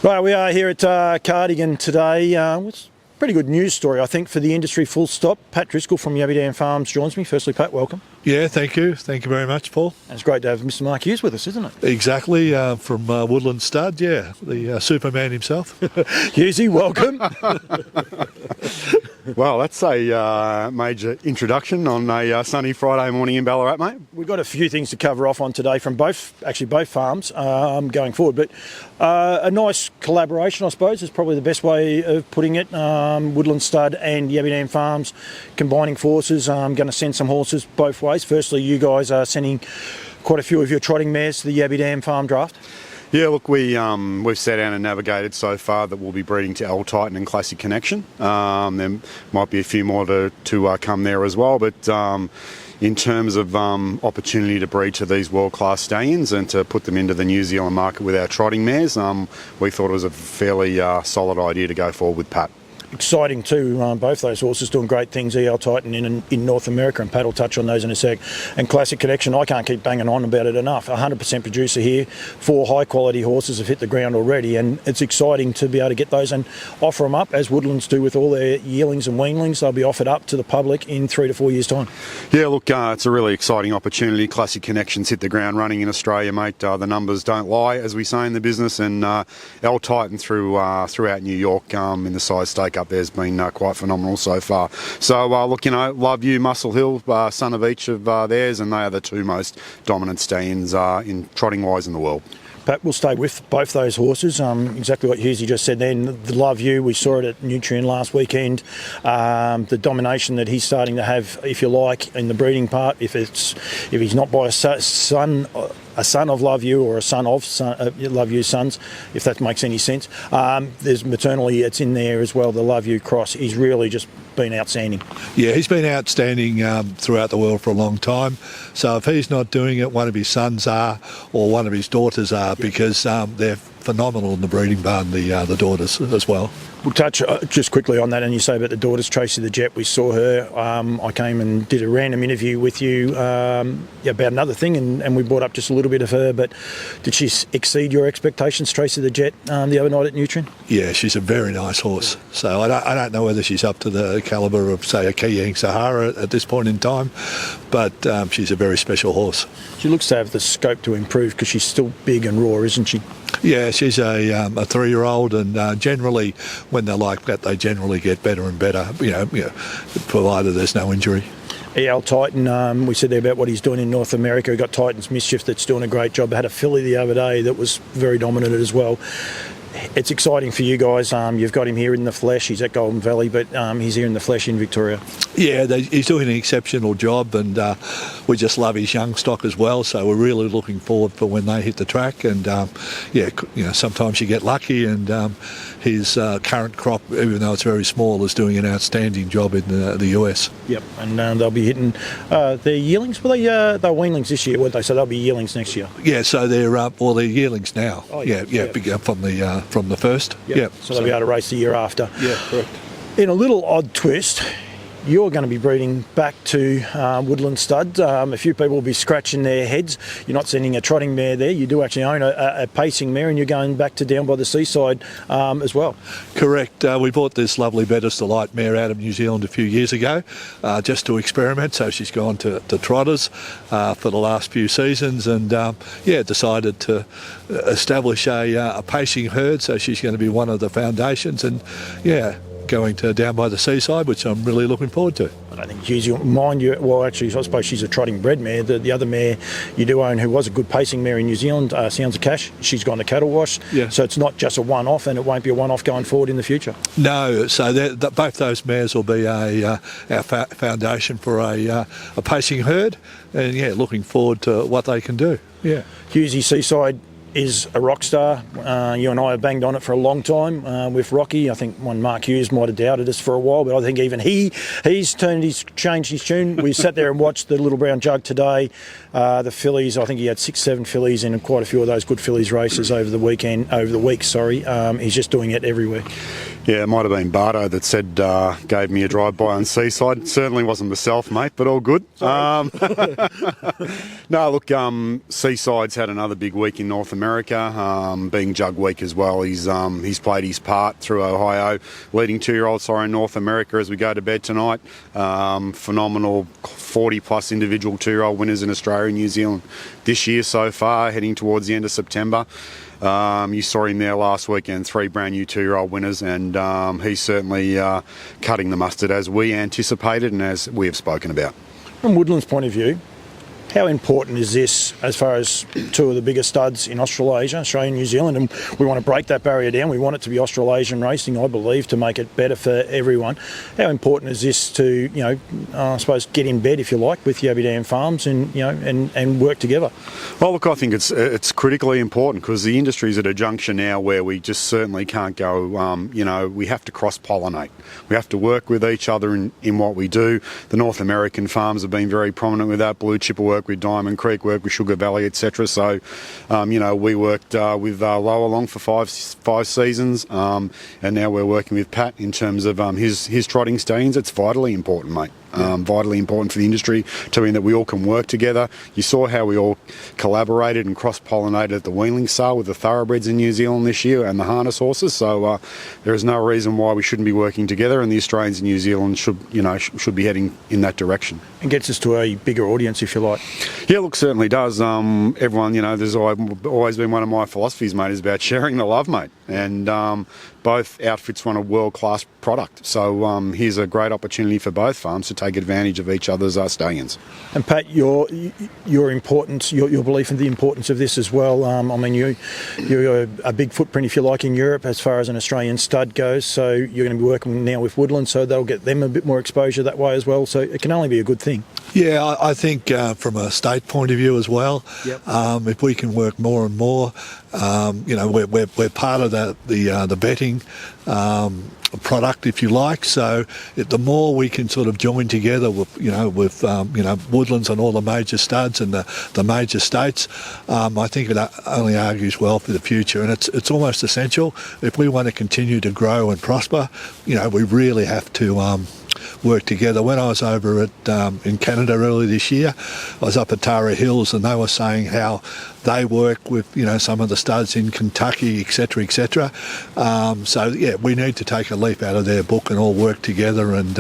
Right, we are here at Cardigan today. It's a pretty good news story, I think, for the industry, full stop. Pat Driscoll from Yabby Farms joins me. Firstly, Pat, welcome. Yeah, thank you. Thank you very much, Paul. And it's great to have Mr. Mark Hughes with us, isn't it? Exactly, from Woodlands Stud, yeah, the Superman himself. Hughesy, welcome. Well, that's a major introduction on a sunny Friday morning in Ballarat, mate. We've got a few things to cover off on today from both farms going forward, but a nice collaboration, I suppose, is probably the best way of putting it. Woodlands Stud and Yabby Farms combining forces. I'm going to send some horses both ways. Firstly, you guys are sending quite a few of your trotting mares to the Yabby Farm draft. Yeah, look, we've sat down and navigated so far that we'll be breeding to L Titan and Classic Connection. There might be a few more to come there as well, but in terms of opportunity to breed to these world-class stallions and to put them into the New Zealand market with our trotting mares, we thought it was a fairly solid idea to go forward with Pat. Exciting too, both those horses doing great things. EL Titan in North America, and Pat will touch on those in a sec. And Classic Connection, I can't keep banging on about it enough. 100% producer here. 4 high quality horses have hit the ground already, and it's exciting to be able to get those and offer them up, as Woodlands do with all their yearlings and weanlings. They'll be offered up to the public in 3 to 4 years' time. Yeah, look, it's a really exciting opportunity. Classic Connections hit the ground running in Australia, mate. The numbers don't lie, as we say in the business, and L Titan throughout New York in the size stake up there has been quite phenomenal so far. So look, Love You, Muscle Hill, son of each of theirs, and they are the 2 most dominant stallions in trotting wise in the world. Pat, we'll stay with both those horses. Exactly what Hughesy just said then. The Love You, we saw it at Nutrien last weekend. The domination that he's starting to have, if you like, in the breeding part. If he's not by a son of Love You or a son of Love You sons, if that makes any sense. There's maternally, it's in there as well. The Love You cross, he's really just been outstanding. Yeah, he's been outstanding throughout the world for a long time. So if he's not doing it, one of his sons are, or one of his daughters are, because they're phenomenal in the breeding barn, the daughters as well. We'll touch just quickly on that, and you say about the daughters, Tracy the Jet, we saw her. I came and did a random interview with you about another thing, and we brought up just a little bit of her, but did she exceed your expectations, Tracy the Jet, the other night at Nutrien? Yeah, she's a very nice horse. So I don't know whether she's up to the calibre of, say, a Keyang Sahara at this point in time, but she's a very special horse. She looks to have the scope to improve because she's still big and raw, isn't she? Yeah, she's a 3-year-old, and generally, when they're like that, they generally get better and better, provided there's no injury. EL Titan, we said there about what he's doing in North America. We've got Titan's Mischief that's doing a great job. Had a filly the other day that was very dominant as well. It's exciting for you guys. You've got him here in the flesh. He's at Golden Valley, but he's here in the flesh in Victoria. Yeah, he's doing an exceptional job, and we just love his young stock as well. So we're really looking forward for when they hit the track. And sometimes you get lucky, and his current crop, even though it's very small, is doing an outstanding job in the US. Yep, and they'll be hitting their yearlings. Well, they're weanlings this year, weren't they? So they'll be yearlings next year. Yeah, so they're yearlings now. Oh, yeah, big up from the first. Yep. Yep. So they'll be able to race the year after. Yeah, correct. In a little odd twist, you're going to be breeding back to Woodlands Stud. A few people will be scratching their heads. You're not sending a trotting mare there. You do actually own a pacing mare, and you're going back to down by the seaside as well. Correct. We bought this lovely Betters Delight mare out of New Zealand a few years ago just to experiment. So she's gone to trotters for the last few seasons, and decided to establish a pacing herd. So she's going to be one of the foundations, and going to down by the seaside, which I'm really looking forward to. I don't think Hughes will mind you. Well, actually, I suppose she's a trotting bred mare. The other mare you do own, who was a good pacing mare in New Zealand, Sounds of Cash, she's gone to cattle wash. Yeah. So it's not just a one-off, and it won't be a one-off going forward in the future. No, so both those mares will be our foundation for a pacing herd, and looking forward to what they can do. Yeah, Hughesy Seaside is a rock star. You and I have banged on it for a long time with Rocky. I think one Mark Hughes might have doubted us for a while, but I think even he's changed his tune. We sat there and watched the Little Brown Jug today. The fillies, I think he had 6-7 fillies in quite a few of those good fillies races over the week. He's just doing it everywhere. Yeah, it might have been Bardo that said, gave me a drive-by on Seaside. Certainly wasn't myself, mate, but all good. No, look, Seaside's had another big week in North America, being Jug Week as well. He's played his part through Ohio, leading 2-year-olds in North America as we go to bed tonight. Phenomenal 40-plus individual 2-year-old winners in Australia and New Zealand this year so far, heading towards the end of September. You saw him there last weekend, 3 brand new 2-year-old winners, and he's certainly cutting the mustard as we anticipated and as we have spoken about. From Woodlands' point of view, how important is this as far as 2 of the biggest studs in Australasia, Australia and New Zealand? And we want to break that barrier down. We want it to be Australasian racing, I believe, to make it better for everyone. How important is this to, I suppose, get in bed, if you like, with Yabby Dam Farms and, and work together? Well, look, I think it's critically important because the industry's at a juncture now where we just certainly can't go, we have to cross-pollinate. We have to work with each other in what we do. The North American farms have been very prominent with that. Blue Chipper work with Diamond Creek, work with Sugar Valley, etc. So, we worked with Lower Long for five seasons, and now we're working with Pat in terms of his trotting stallions. It's vitally important, mate. Vitally important for the industry to mean that we all can work together. You saw how we all collaborated and cross-pollinated at the weanling sale with the thoroughbreds in New Zealand this year and the harness horses. So there is no reason why we shouldn't be working together, and the Australians in New Zealand should be heading in that direction. And gets us to a bigger audience, if you like. Yeah, look, certainly does. Everyone, there's always been one of my philosophies, mate, is about sharing the love, mate. And both outfits run a world-class product. So here's a great opportunity for both farms to take advantage of each other's stallions. And Pat, your importance, your belief in the importance of this as well. You're a big footprint, if you like, in Europe as far as an Australian stud goes. So you're going to be working now with Woodlands, so that'll get them a bit more exposure that way as well. So it can only be a good thing. Yeah, I think from a state point of view as well, if we can work more and more, we're part of the betting product, if you like. So the more we can sort of join together with Woodlands and all the major studs and the major states, I think it only argues well for the future. And it's almost essential if we want to continue to grow and prosper. We really have to work together. When I was over in Canada earlier this year, I was up at Tara Hills, and they were saying how they work with some of the studs in Kentucky, etc., etc. We need to take a leaf out of their book and all work together and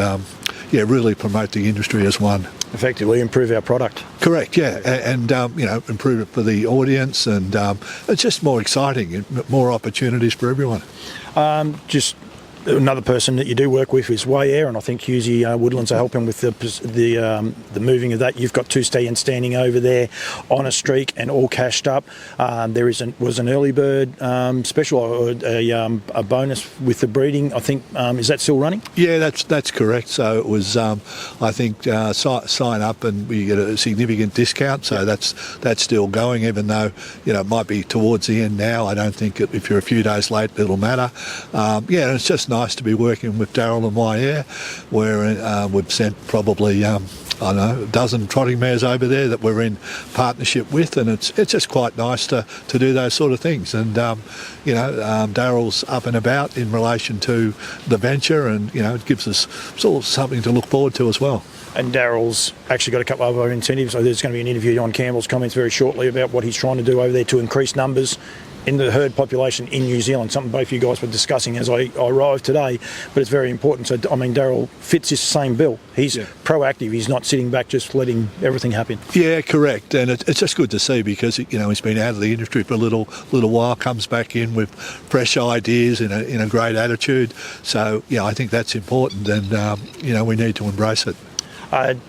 really promote the industry as one. Effectively improve our product. Correct, yeah, and improve it for the audience, and it's just more exciting and more opportunities for everyone. Another person that you do work with is Way Air, and I think Hughesy Woodlands are helping with the moving of that. You've got 2 stallions standing over there on a streak and all cashed up. There was an early bird special or a bonus with the breeding. I think is that still running? Yeah, that's correct. So it was I think sign up and we get a significant discount. So that's still going, even though it might be towards the end now. I don't think if you're a few days late it'll matter. It's just nice to be working with Daryl and YR, where we've sent probably a dozen trotting mares over there that we're in partnership with, and it's just quite nice to do those sort of things. And Daryl's up and about in relation to the venture, and it gives us sort of something to look forward to as well. And Daryl's actually got a couple of other incentives. So there's going to be an interview on Campbell's Comments very shortly about what he's trying to do over there to increase numbers in the herd population in New Zealand, something both of you guys were discussing as I arrived today, but it's very important. So, Daryl fits this same bill. He's proactive. He's not sitting back just letting everything happen. Yeah, correct. And it's just good to see because, he's been out of the industry for a little while, comes back in with fresh ideas in a great attitude. So, I think that's important, and, we need to embrace it.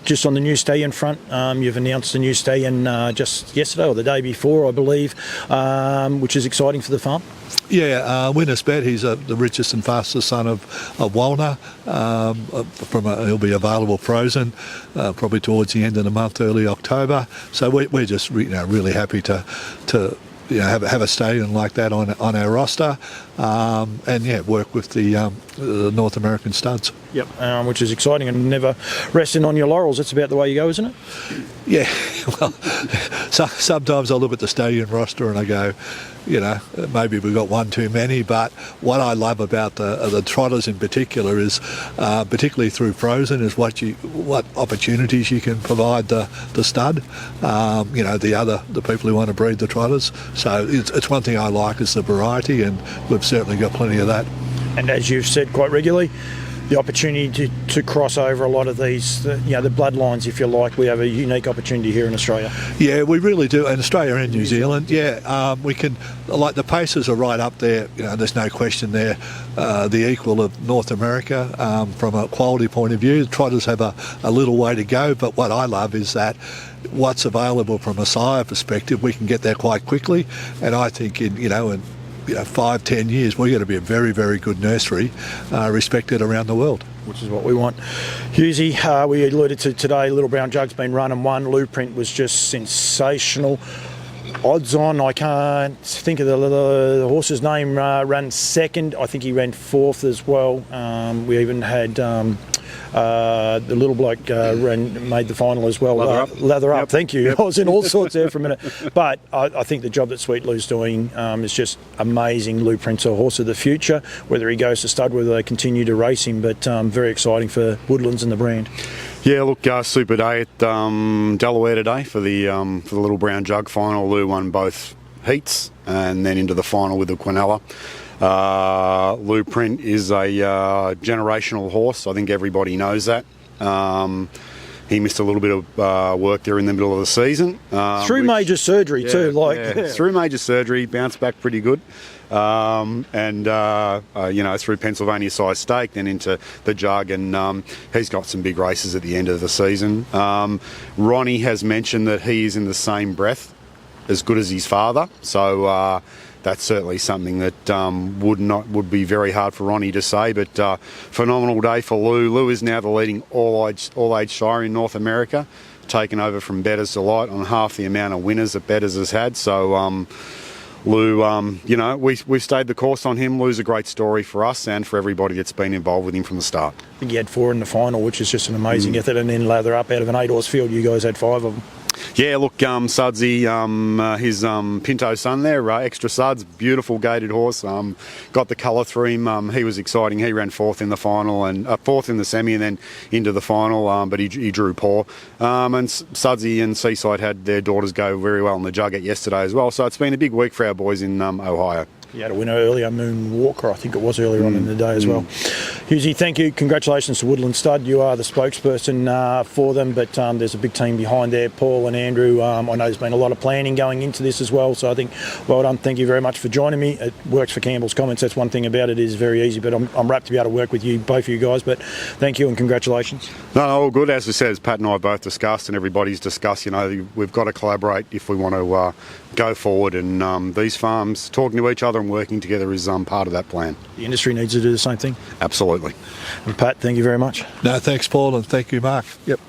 Just on the new stallion front, you've announced a new stallion just yesterday or the day before, I believe, which is exciting for the farm. Yeah, Winner's Bet. He's the richest and fastest son of Walner. He'll be available frozen, probably towards the end of the month, early October. So we're just really happy to have a stallion like that on our roster, and work with the North American studs. Yep, which is exciting, and never resting on your laurels. That's about the way you go, isn't it? Yeah. Well, sometimes I look at the stallion roster and I go, maybe we've got one too many. But what I love about the trotters in particular is, particularly through frozen, is what opportunities you can provide the stud. The people who want to breed the trotters. So it's one thing I like is the variety, and we've certainly got plenty of that. And as you've said quite regularly, the opportunity to cross over a lot of these, the bloodlines, if you like. We have a unique opportunity here in Australia. Yeah, we really do, in Australia and New Zealand. Yeah, we can, like the Pacers are right up there. There's no question there. The equal of North America from a quality point of view. The trotters have a little way to go, but what I love is that what's available from a sire perspective, we can get there quite quickly. And I think in 5-10 years, we're going to be a very, very good nursery, respected around the world. Which is what we want. Hughesy, we alluded to today, Little Brown Jug's been run and won. Lou Print was just sensational. Odds on, I can't think of the horse's name, ran second. I think he ran fourth as well. We even had the little bloke made the final as well. Lather up. Yep. Thank you. Yep. I was in all sorts there for a minute. But I think the job that Sweet Lou's doing is just amazing. Lou Print's a horse of the future, whether he goes to stud, whether they continue to race him. But very exciting for Woodlands and the brand. Yeah, look, super day at Delaware today for the Little Brown Jug final. Lou won both heats and then into the final with the Quinella. Lou Print is a generational horse. I think everybody knows that. He missed a little bit of work there in the middle of the season. Through major surgery too. Through major surgery, bounced back pretty good. Through Pennsylvania size stake, then into the jug, and he's got some big races at the end of the season. Ronnie has mentioned that he is in the same breath as good as his father, so that's certainly something that would be very hard for Ronnie to say. But phenomenal day for Lou. Lou is now the leading all-age sire in North America, taken over from Bettor's Delight on half the amount of winners that Bettor's has had. So Lou, we've stayed the course on him. Lou's a great story for us and for everybody that's been involved with him from the start. I think he had 4 in the final, which is just an amazing effort, and then lather up out of an 8-horse field. You guys had 5 of them. Yeah, look, Sudsy, his Pinto son there, Extra Suds, beautiful gaited horse. Got the colour through him. He was exciting. He ran 4th in the final and 4th in the semi, and then into the final. But he drew poor. And Sudsy and Seaside had their daughters go very well in the jug yesterday as well. So it's been a big week for our boys in Ohio. You had a winner earlier, Moon Walker, I think it was earlier on in the day as well. Hughesy, thank you. Congratulations to Woodlands Stud. You are the spokesperson for them, but there's a big team behind there. Paul and Andrew, I know there's been a lot of planning going into this as well, so I think, well done. Thank you very much for joining me. It works for Campbell's Comments. That's one thing about it. It is very easy, but I'm rapt to be able to work with you, both of you guys, but thank you and congratulations. No, all good. As we said, as Pat and I both discussed and everybody's discussed, we've got to collaborate if we want to go forward, and these farms talking to each other and working together is part of that plan. The industry needs to do the same thing. Absolutely. And Pat, thank you very much. No, thanks, Paul, and thank you, Mark. Yep.